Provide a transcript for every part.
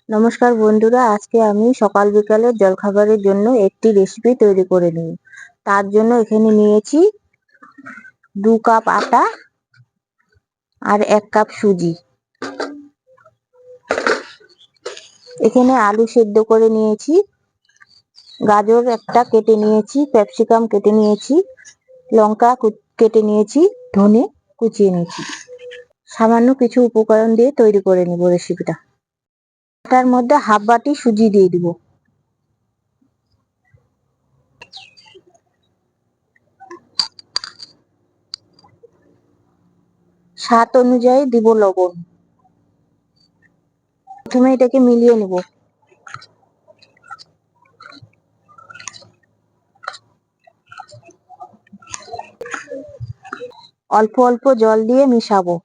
নমস্কার বন্ধুরা, আজকে আমি সকাল বিকালের জলখাবারের জন্য একটি রেসিপি তৈরি করে নিই। তার জন্য এখানে নিয়েছি 2 কাপ আটা আর 1 কাপ সুজি। এখানে আলু সেদ্ধ করে নিয়েছি, গাজর একটা কেটে নিয়েছি, ক্যাপসিকাম কেটে নিয়েছি, লঙ্কা কেটে নিয়েছি, ধনে কুচিয়ে নিয়েছি। সামান্য কিছু উপকরণ দিয়ে তৈরি করে নেব রেসিপিটা। আটার মধ্যে হাফ বাটি সুজি দিয়ে দিব। স্বাদ অনুযায়ী দিব লবণ। প্রথমে এটাকে মিলিয়ে নেব। অল্প অল্প জল দিয়ে মিশাবো।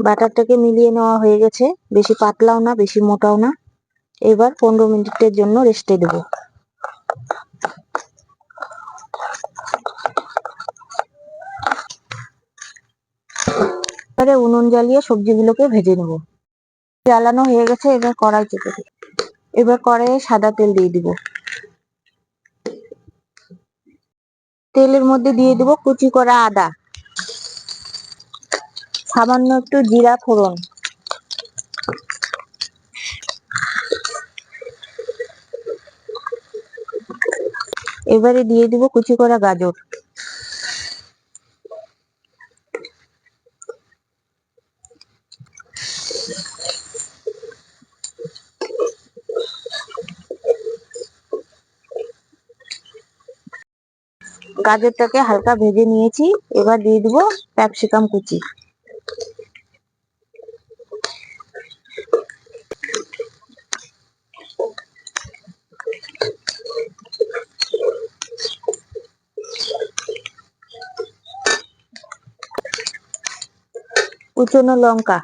বাটারটাকে মিলিয়ে নেওয়া হয়ে গেছে, বেশি পাতলাও না বেশি মোটাও না। এবার 15 মিনিটের জন্য রেস্টে দেব। এবারে উনুন জ্বালিয়ে সবজিগুলোকে ভেজে নেব। জ্বালানো হয়ে গেছে, এবার কড়াই চেপে দেব। এবার কড়াইয়ে সাদা তেল দিয়ে দিব। তেলের মধ্যে দিয়ে দেব কুচি করা আদা, সামান্য একটু জিরা ফোড়ন, এবারে দিয়ে দিব কুচি করা গাজর, গাজরটাকে হালকা ভেজে নিয়েছি। এবার দিয়ে দিব ক্যাপসিকাম কুচি, কুচনো লঙ্কা,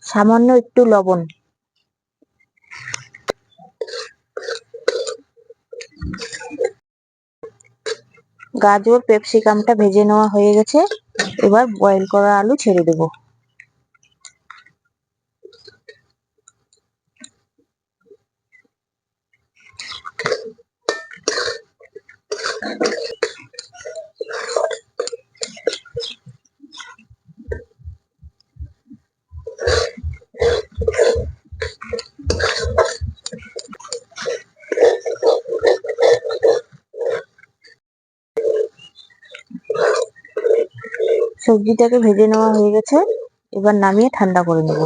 সামান্য একটু লবণ। গাজর ক্যাপসিকামটা ভেজে নেওয়া হয়ে গেছে, এবার বয়েল করা আলু ছেড়ে দেব। সবজিটাকে ভেজে নেওয়া হয়ে গেছে, এবার নামিয়ে ঠান্ডা করে নেব।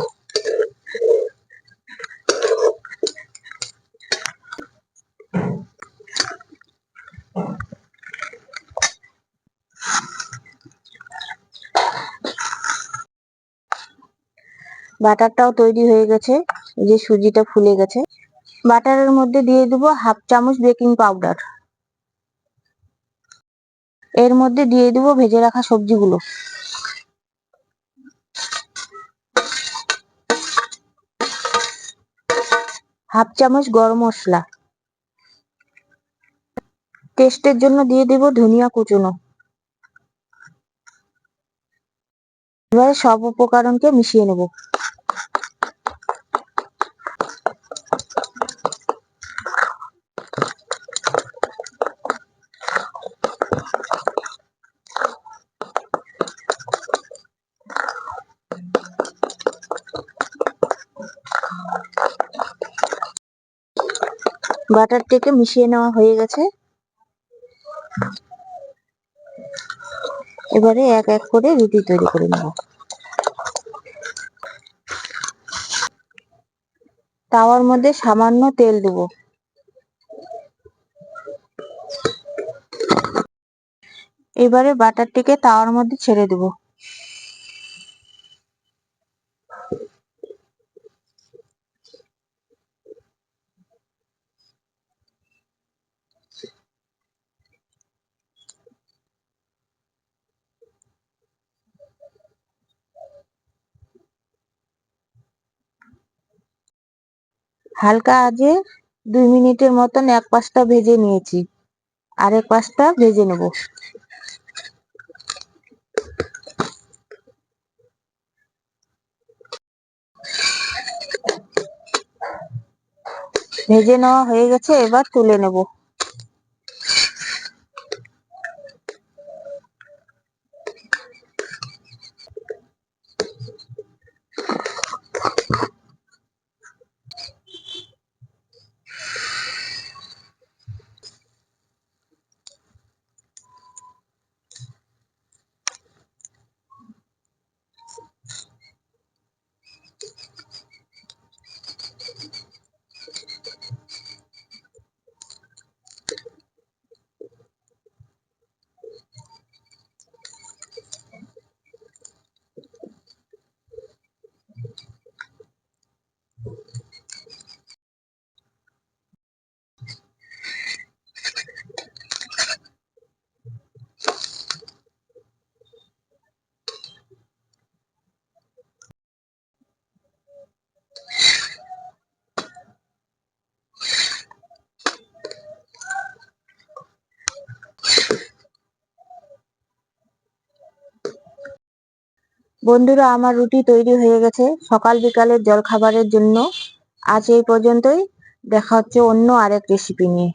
বাটারটাও তৈরি হয়ে গেছে, এই যে সুজিটা ফুলে গেছে। বাটারের মধ্যে দিয়ে দেব হাফ চামচ বেকিং পাউডার। এর মধ্যে দিয়ে দেব ভেজে রাখা সবজিগুলো, হাফ চামচ গরম মশলা, টেস্টের জন্য দিয়ে দেব ধনিয়া কুচনো। এবারে সব উপকরণকে মিশিয়ে নেব। বাটারটাকে মিশিয়ে নেওয়া হয়ে গেছে, এবারে এক এক করে রুটি তৈরি করে নেব। তাওয়ার মধ্যে সামান্য তেল দেব। এবারে বাটারটিকে তাওয়ার মধ্যে ছেড়ে দেব। হালকা আঁচে 2 মিনিটের মতন এক পাশটা ভেজে নিয়েছি, আরেক পাশটা ভেজে নেব। ভেজে নেওয়া হয়ে গেছে, এবার তুলে নেব। বন্ধুরা, আমার রুটি তৈরি হয়ে গেছে সকাল বিকালের জলখাবারের জন্য। আজ এই পর্যন্তই। দেখা হচ্ছে অন্য আরেক রেসিপি নিয়ে।